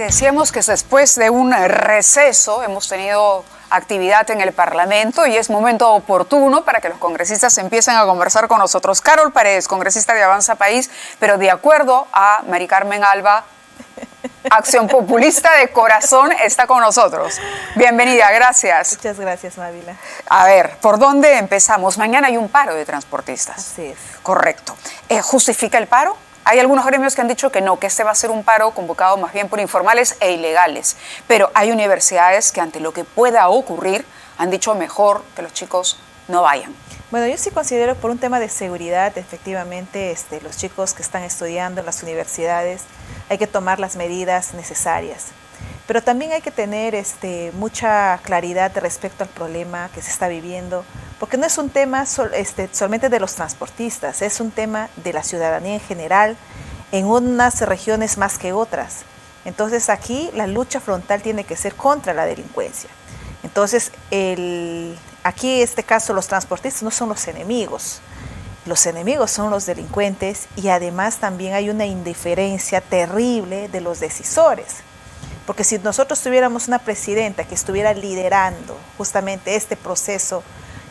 decíamos que después de un receso hemos tenido actividad en el Parlamento y es momento oportuno para que los congresistas empiecen a conversar con nosotros. Carol Paredes, congresista de Avanza País, pero de acuerdo a Mari Carmen Alba, Acción Populista de Corazón, está con nosotros. Bienvenida, gracias. Muchas gracias, Mávila. A ver, ¿por dónde empezamos? Mañana hay un paro de transportistas. Así es. Correcto. ¿Justifica el paro? Hay algunos gremios que han dicho que no, que este va a ser un paro convocado más bien por informales e ilegales. Pero hay universidades que ante lo que pueda ocurrir han dicho mejor que los chicos no vayan. Bueno, yo sí considero por un tema de seguridad, efectivamente, los chicos que están estudiando en las universidades hay que tomar las medidas necesarias. Pero también hay que tener mucha claridad respecto al problema que se está viviendo, porque no es un tema solamente de los transportistas, es un tema de la ciudadanía en general, en unas regiones más que otras. Entonces aquí la lucha frontal tiene que ser contra la delincuencia. Entonces aquí en este caso los transportistas no son los enemigos son los delincuentes y además también hay una indiferencia terrible de los decisores. Porque si nosotros tuviéramos una presidenta que estuviera liderando justamente este proceso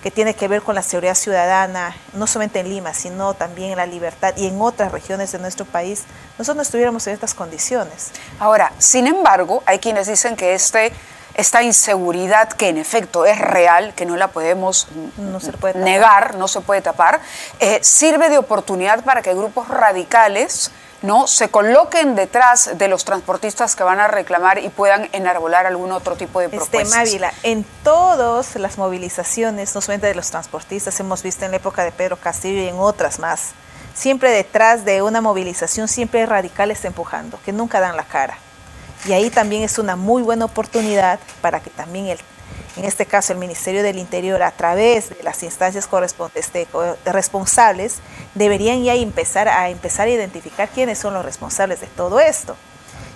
que tiene que ver con la seguridad ciudadana, no solamente en Lima, sino también en La Libertad y en otras regiones de nuestro país, nosotros no estuviéramos en estas condiciones. Ahora, sin embargo, hay quienes dicen que esta inseguridad que en efecto es real, que no la podemos negar, no se puede tapar, sirve de oportunidad para que grupos radicales no se coloquen detrás de los transportistas que van a reclamar y puedan enarbolar algún otro tipo de propuestas. Mávila, en todas las movilizaciones, no solamente de los transportistas, hemos visto en la época de Pedro Castillo y en otras más, siempre detrás de una movilización siempre hay radicales empujando, que nunca dan la cara. Y ahí también es una muy buena oportunidad para que también, en este caso, el Ministerio del Interior, a través de las instancias responsables, deberían ya empezar a identificar quiénes son los responsables de todo esto.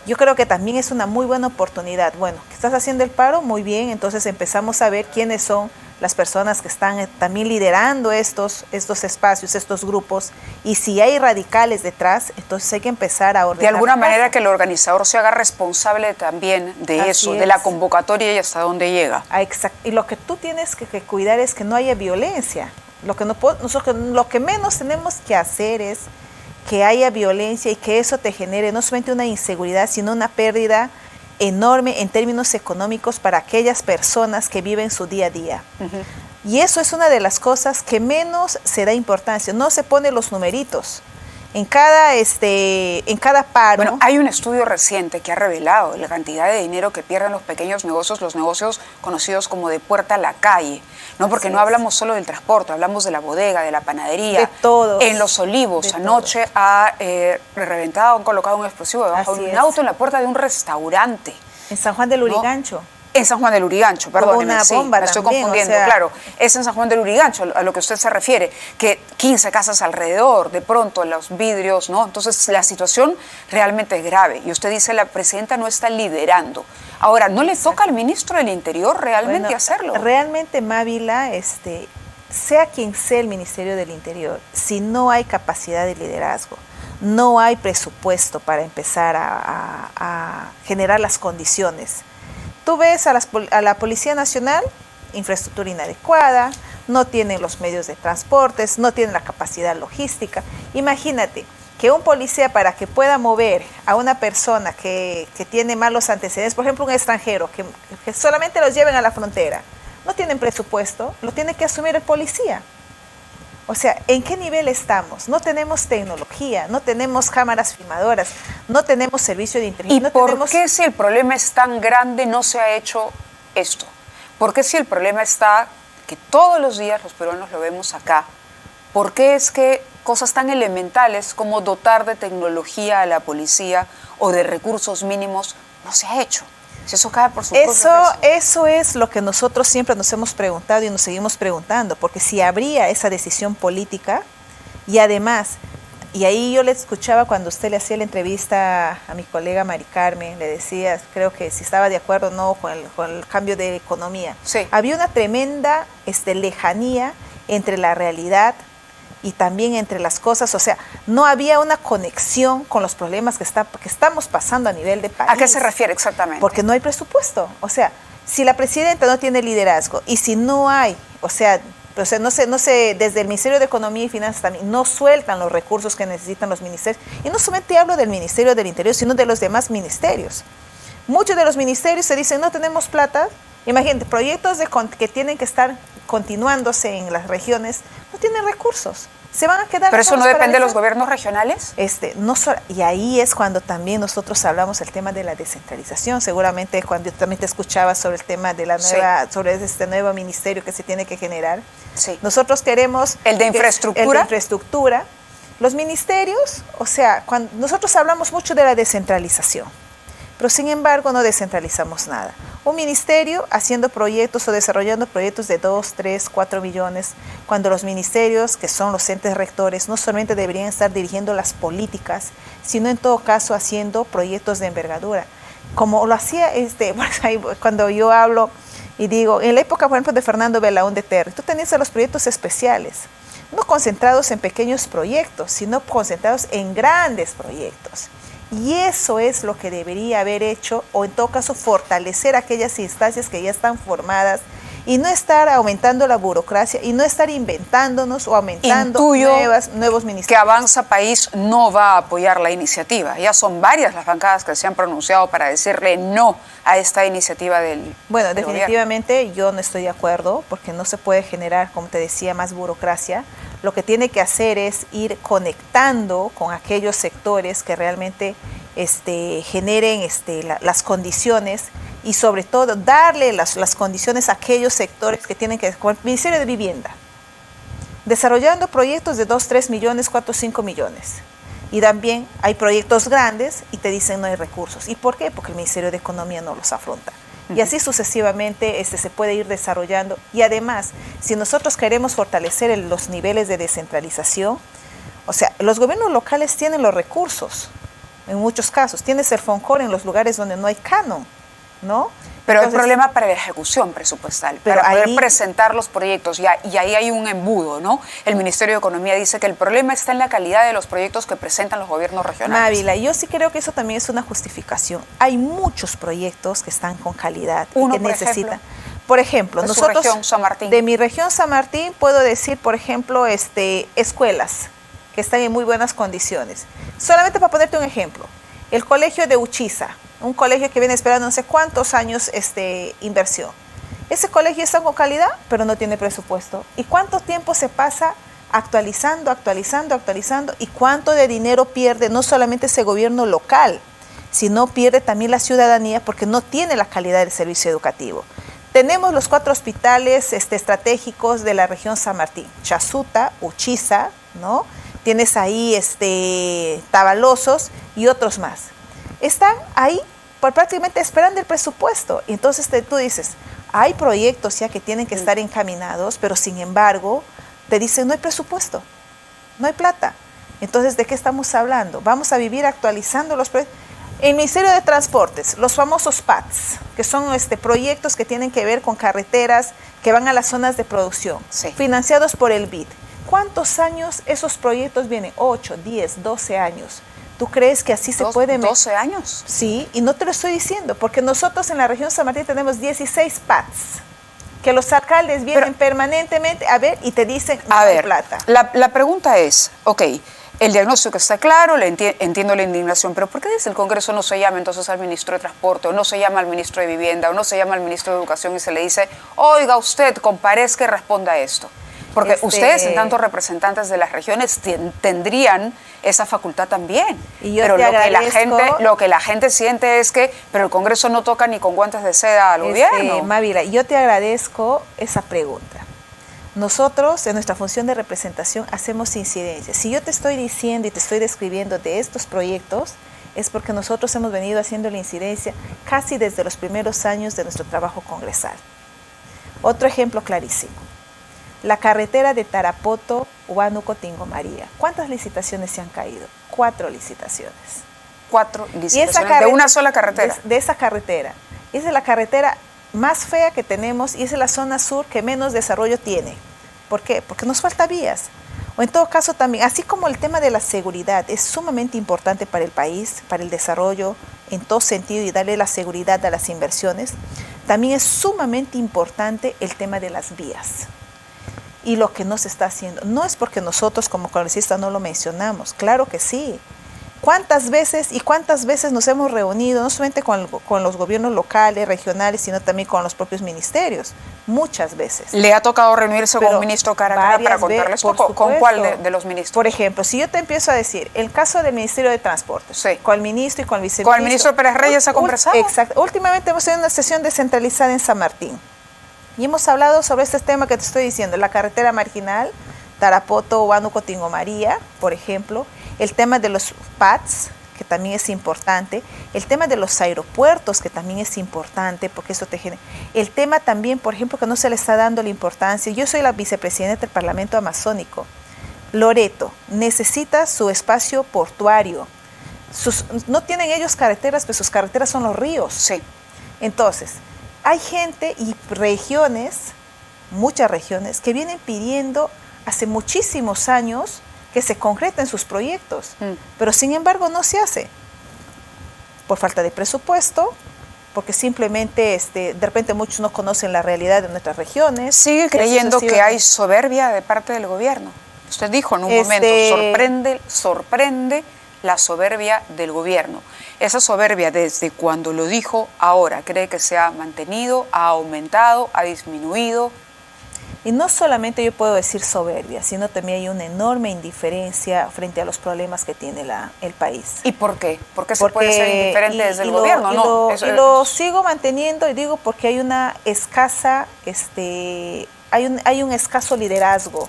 Yo creo que también es una muy buena oportunidad. Bueno, ¿qué estás haciendo el paro? Muy bien, entonces empezamos a ver quiénes son las personas que están también liderando estos espacios, estos grupos, y si hay radicales detrás, entonces hay que empezar a ordenar. De alguna manera que el organizador se haga responsable también de eso, de la convocatoria y hasta dónde llega. Exacto. Y lo que tú tienes que cuidar es que no haya violencia. Lo que menos tenemos que hacer es que haya violencia y que eso te genere no solamente una inseguridad, sino una pérdida enorme en términos económicos para aquellas personas que viven su día a día. Y eso es una de las cosas que menos se da importancia. No se pone los numeritos. En cada paro. Bueno, hay un estudio reciente que ha revelado la cantidad de dinero que pierden los pequeños negocios, los negocios conocidos como de puerta a la calle. No, porque no hablamos solo del transporte, hablamos de la bodega, de la panadería. De todos. En Los Olivos, anoche ha han colocado un explosivo debajo de un auto en la puerta de un restaurante. En San Juan del Lurigancho. En San Juan del Lurigancho, perdóneme, una bomba me estoy también, confundiendo, claro. Es en San Juan del Lurigancho a lo que usted se refiere, que 15 casas alrededor, de pronto los vidrios, ¿no? Entonces la situación realmente es grave. Y usted dice, la presidenta no está liderando. Ahora, ¿no le toca al ministro del Interior realmente hacerlo? Realmente, Mávila, sea quien sea el Ministerio del Interior, si no hay capacidad de liderazgo, no hay presupuesto para empezar a generar las condiciones. Tú ves a la Policía Nacional, infraestructura inadecuada, no tienen los medios de transportes, no tienen la capacidad logística. Imagínate que un policía, para que pueda mover a una persona que tiene malos antecedentes, por ejemplo un extranjero, que solamente los lleven a la frontera, no tienen presupuesto, lo tiene que asumir el policía. O sea, ¿en qué nivel estamos? No tenemos tecnología, no tenemos cámaras filmadoras, no tenemos servicio de inteligencia. ¿Y por qué si el problema es tan grande no se ha hecho esto? ¿Por qué si el problema está que todos los días los peruanos lo vemos acá? ¿Por qué es que cosas tan elementales como dotar de tecnología a la policía o de recursos mínimos no se ha hecho? Si eso cae por su propio peso. Eso es lo que nosotros siempre nos hemos preguntado y nos seguimos preguntando, porque si habría esa decisión política y además, y ahí yo le escuchaba cuando usted le hacía la entrevista a mi colega Mari Carmen, le decía, creo que si estaba de acuerdo o no con el cambio de economía. Sí. Había una tremenda lejanía entre la realidad y también entre las cosas, o sea, no había una conexión con los problemas que estamos pasando a nivel de país. ¿A qué se refiere exactamente? Porque no hay presupuesto, o sea, si la presidenta no tiene liderazgo y si no hay, o sea, no sé, desde el Ministerio de Economía y Finanzas también no sueltan los recursos que necesitan los ministerios, y no solamente hablo del Ministerio del Interior, sino de los demás ministerios. Muchos de los ministerios se dicen, no tenemos plata. Imagínate, proyectos que tienen que estar continuándose en las regiones, no tienen recursos. Se van a quedar. ¿Pero eso no depende de los gobiernos regionales? Y ahí es cuando también nosotros hablamos el tema de la descentralización. Seguramente cuando yo también te escuchaba sobre el tema de la nueva, sí, sobre este nuevo ministerio que se tiene que generar. Sí. Nosotros queremos... ¿El de infraestructura? El de infraestructura. Los ministerios, o sea, cuando nosotros hablamos mucho de la descentralización, pero sin embargo no descentralizamos nada. Un ministerio haciendo proyectos o desarrollando proyectos de 2, 3, 4 millones, cuando los ministerios, que son los entes rectores, no solamente deberían estar dirigiendo las políticas, sino en todo caso haciendo proyectos de envergadura. Como lo hacía, cuando yo hablo y digo, en la época, por ejemplo, de Fernando Belaúnde Terry, tú tenías los proyectos especiales, no concentrados en pequeños proyectos, sino concentrados en grandes proyectos. Y eso es lo que debería haber hecho, o en todo caso fortalecer aquellas instancias que ya están formadas y no estar aumentando la burocracia y no estar inventándonos o aumentando nuevos ministerios. Que Avanza País no va a apoyar la iniciativa. Ya son varias las bancadas que se han pronunciado para decirle no a esta iniciativa del Bueno, del definitivamente gobierno. Yo no estoy de acuerdo porque no se puede generar, como te decía, más burocracia. Lo que tiene que hacer es ir conectando con aquellos sectores que realmente generen las condiciones y sobre todo darle las condiciones a aquellos sectores que tienen que ver con el Ministerio de Vivienda, desarrollando proyectos de 2, 3 millones, 4, 5 millones. Y también hay proyectos grandes y te dicen no hay recursos. ¿Y por qué? Porque el Ministerio de Economía no los afronta. Y así sucesivamente se puede ir desarrollando. Y además, si nosotros queremos fortalecer los niveles de descentralización, o sea, los gobiernos locales tienen los recursos, en muchos casos. Tienes el FONCOR en los lugares donde no hay canon, ¿no? Pero Entonces, hay problema para la ejecución presupuestal, pero para poder ahí, presentar los proyectos, y ahí hay un embudo, ¿no? El Ministerio de Economía dice que el problema está en la calidad de los proyectos que presentan los gobiernos regionales. Mávila, yo sí creo que eso también es una justificación. Hay muchos proyectos que están con calidad y que necesitan. Por ejemplo, nosotros, región, San Martín. De mi región San Martín, puedo decir, por ejemplo, escuelas que están en muy buenas condiciones. Solamente para ponerte un ejemplo, el colegio de Uchiza, un colegio que viene esperando no sé cuántos años inversión. Ese colegio está con calidad, pero no tiene presupuesto. ¿Y cuánto tiempo se pasa actualizando? ¿Y cuánto de dinero pierde no solamente ese gobierno local, sino pierde también la ciudadanía porque no tiene la calidad del servicio educativo? Tenemos los 4 hospitales estratégicos de la región San Martín, Chasuta, Uchiza, ¿no? Tienes ahí Tabalosos y otros más. Están ahí prácticamente esperando el presupuesto. Y entonces tú dices, hay proyectos ya que tienen que estar encaminados, pero sin embargo te dicen no hay presupuesto, no hay plata. Entonces, ¿de qué estamos hablando? Vamos a vivir actualizando los proyectos. El Ministerio de Transportes, los famosos PATS, que son proyectos que tienen que ver con carreteras que van a las zonas de producción, sí, financiados por el BID. ¿Cuántos años esos proyectos vienen? 8, 10, 12 años. ¿Tú crees que así se puede? ¿12 años? Sí, y no te lo estoy diciendo, porque nosotros en la región San Martín tenemos 16 PATS, que los alcaldes vienen permanentemente a ver y te dicen no hay plata. La pregunta es, ok, el diagnóstico está claro, entiendo la indignación, pero ¿por qué desde el Congreso no se llama entonces al ministro de Transporte, o no se llama al ministro de Vivienda, o no se llama al ministro de Educación y se le dice, oiga usted, comparezca y responda a esto? Porque ustedes, en tanto representantes de las regiones, tendrían esa facultad también. Y yo pero lo que la gente siente es que pero el Congreso no toca ni con guantes de seda al gobierno. Mávila, yo te agradezco esa pregunta. Nosotros, en nuestra función de representación, hacemos incidencias. Si yo te estoy diciendo y te estoy describiendo de estos proyectos, es porque nosotros hemos venido haciendo la incidencia casi desde los primeros años de nuestro trabajo congresal. Otro ejemplo clarísimo. La carretera de Tarapoto, Huánuco, Tingo María. ¿Cuántas licitaciones se han caído? 4 licitaciones. 4 licitaciones de una sola carretera. De esa carretera. Esa es la carretera más fea que tenemos y esa es la zona sur que menos desarrollo tiene. ¿Por qué? Porque nos falta vías. O en todo caso también, así como el tema de la seguridad es sumamente importante para el país, para el desarrollo en todo sentido y darle la seguridad a las inversiones, también es sumamente importante el tema de las vías. Y lo que no se está haciendo, no es porque nosotros como congresistas no lo mencionamos, claro que sí. ¿Cuántas veces nos hemos reunido, no solamente con los gobiernos locales, regionales, sino también con los propios ministerios? Muchas veces. ¿Le ha tocado reunirse con un ministro cara a cara para contarles poco? ¿Con cuál de los ministros? Por ejemplo, si yo te empiezo a decir, el caso del Ministerio de Transportes, sí, con el ministro y con el viceministro. ¿Con el ministro Pérez Reyes ha conversado? Exacto. Últimamente hemos tenido una sesión descentralizada en San Martín. Y hemos hablado sobre este tema que te estoy diciendo, la carretera marginal, Tarapoto, Huánuco, Tingomaría, por ejemplo, el tema de los PATS, que también es importante, el tema de los aeropuertos, que también es importante, porque eso te genera, el tema también, por ejemplo, que no se le está dando la importancia, yo soy la vicepresidenta del Parlamento Amazónico, Loreto necesita su espacio portuario, no tienen ellos carreteras, pero sus carreteras son los ríos. Sí. Entonces, hay gente y regiones, muchas regiones, que vienen pidiendo hace muchísimos años que se concreten sus proyectos, pero sin embargo no se hace, por falta de presupuesto, porque simplemente de repente muchos no conocen la realidad de nuestras regiones. Sigue creyendo que hay soberbia de parte del gobierno. Usted dijo en un momento, sorprende la soberbia del gobierno. Esa soberbia desde cuando lo dijo ahora, ¿cree que se ha mantenido, ha aumentado, ha disminuido? Y no solamente yo puedo decir soberbia, sino también hay una enorme indiferencia frente a los problemas que tiene el país. ¿Y por qué? ¿Por qué se puede ser indiferente desde el gobierno? Lo sigo manteniendo y digo porque hay una escasa, hay un escaso liderazgo,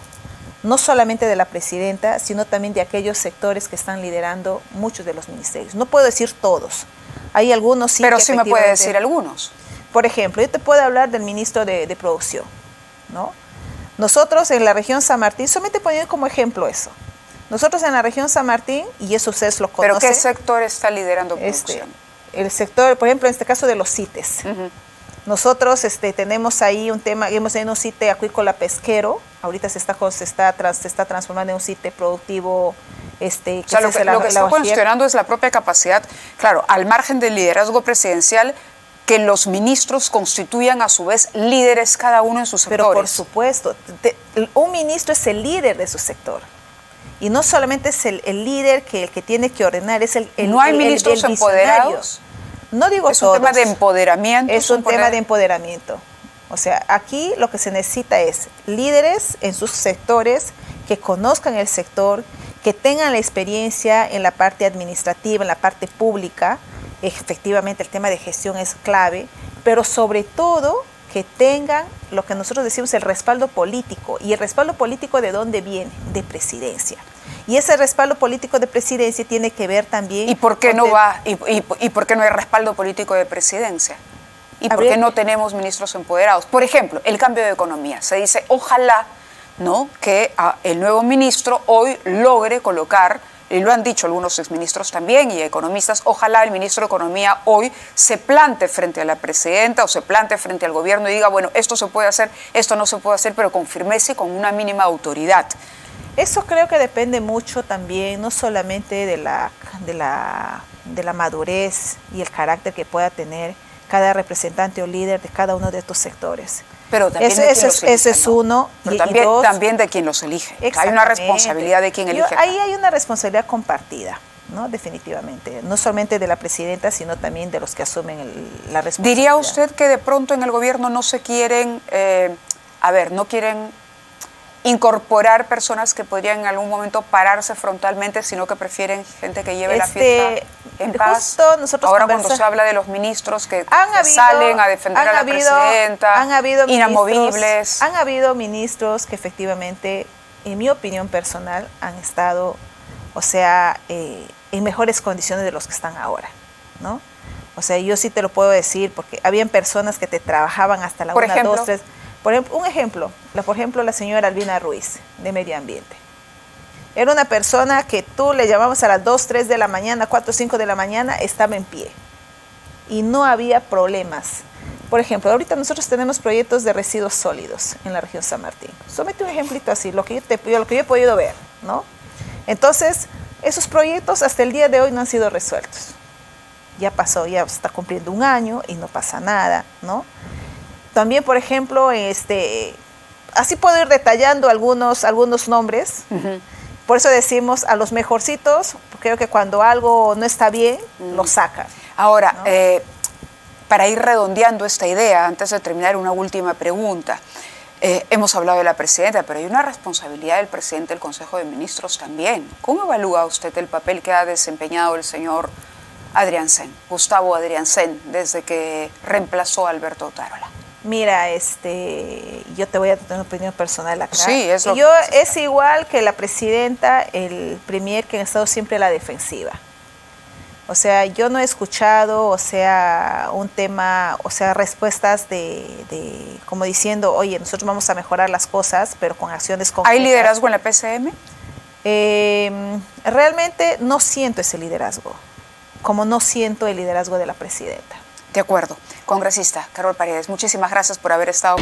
no solamente de la presidenta, sino también de aquellos sectores que están liderando muchos de los ministerios. No puedo decir todos, hay algunos sí. Pero sí me puede decir algunos. Por ejemplo, yo te puedo hablar del ministro de Producción, ¿no? Nosotros en la región San Martín, solamente poniendo como ejemplo eso, nosotros en la región San Martín, y eso ustedes lo conocen. ¿Pero qué sector está liderando producción? El sector, por ejemplo, en este caso de los CITES. Nosotros tenemos ahí un tema, hemos tenido un CITE acuícola pesquero, ahorita se está transformando en un CITE productivo. O sea, lo que está cuestionando es la propia capacidad, claro, al margen del liderazgo presidencial, que los ministros constituyan a su vez líderes cada uno en sus sectores. Pero por supuesto, un ministro es el líder de su sector. Y no solamente es el líder el que tiene que ordenar, es el ¿No hay ministros empoderados? No digo ¿Es todos. ¿Es un tema de empoderamiento? Es un tema de empoderamiento. O sea, aquí lo que se necesita es líderes en sus sectores que conozcan el sector, que tengan la experiencia en la parte administrativa, en la parte pública. Efectivamente el tema de gestión es clave, pero sobre todo que tengan lo que nosotros decimos el respaldo político. ¿Y el respaldo político de dónde viene? De presidencia. Y ese respaldo político de presidencia tiene que ver también... ¿Y por qué no va? ¿Y por qué no hay respaldo político de presidencia? ¿Y por qué no tenemos ministros empoderados? Por ejemplo, el cambio de economía. Se dice, ojalá, ¿no?, que el nuevo ministro hoy logre colocar, y lo han dicho algunos exministros también y economistas, ojalá el ministro de Economía hoy se plante frente a la presidenta o se plante frente al gobierno y diga, bueno, esto se puede hacer, esto no se puede hacer, pero con firmeza y con una mínima autoridad. Eso creo que depende mucho también, no solamente de la madurez y el carácter que pueda tener cada representante o líder de cada uno de estos sectores. Pero también ese es uno. Pero también de quien los elige. Hay una responsabilidad de quien elige. Ahí hay una responsabilidad compartida, ¿no? Definitivamente. No solamente de la presidenta, sino también de los que asumen la responsabilidad. ¿Diría usted que de pronto en el gobierno no se quieren, no quieren incorporar personas que podrían en algún momento pararse frontalmente, sino que prefieren gente que lleve la fiesta en paz? Ahora cuando se habla de los ministros que salen a defender a la presidenta, inamovibles. Han habido ministros que efectivamente, en mi opinión personal, han estado, en mejores condiciones de los que están ahora, ¿no? O sea, yo sí te lo puedo decir, porque habían personas que te trabajaban hasta la 1, 2, 3... Por ejemplo, la señora Albina Ruiz, de Medio Ambiente. Era una persona que tú le llamabas a las 2, 3 de la mañana, 4, 5 de la mañana, estaba en pie. Y no había problemas. Por ejemplo, ahorita nosotros tenemos proyectos de residuos sólidos en la región San Martín. Solamente un ejemplito así, lo que yo he podido ver, ¿no? Entonces, esos proyectos hasta el día de hoy no han sido resueltos. Ya pasó, ya está cumpliendo un año y no pasa nada, ¿no? También, por ejemplo, así puedo ir detallando algunos nombres. Por eso decimos a los mejorcitos, creo que cuando algo no está bien, lo sacan. Ahora, ¿no? Para ir redondeando esta idea, antes de terminar, una última pregunta. Hemos hablado de la presidenta, pero hay una responsabilidad del presidente del Consejo de Ministros también. ¿Cómo evalúa usted el papel que ha desempeñado el señor Adriansen, Gustavo Adriansen, desde que reemplazó a Alberto Otárola? Mira, yo te voy a tener una opinión personal acá. Sí, es igual que la presidenta, el premier, que han estado siempre a la defensiva. O sea, yo no he escuchado, un tema, respuestas de como diciendo, oye, nosotros vamos a mejorar las cosas, pero con acciones concretas. ¿Hay liderazgo en la PCM? Realmente no siento ese liderazgo, como no siento el liderazgo de la presidenta. De acuerdo. Congresista Carol Paredes, muchísimas gracias por haber estado.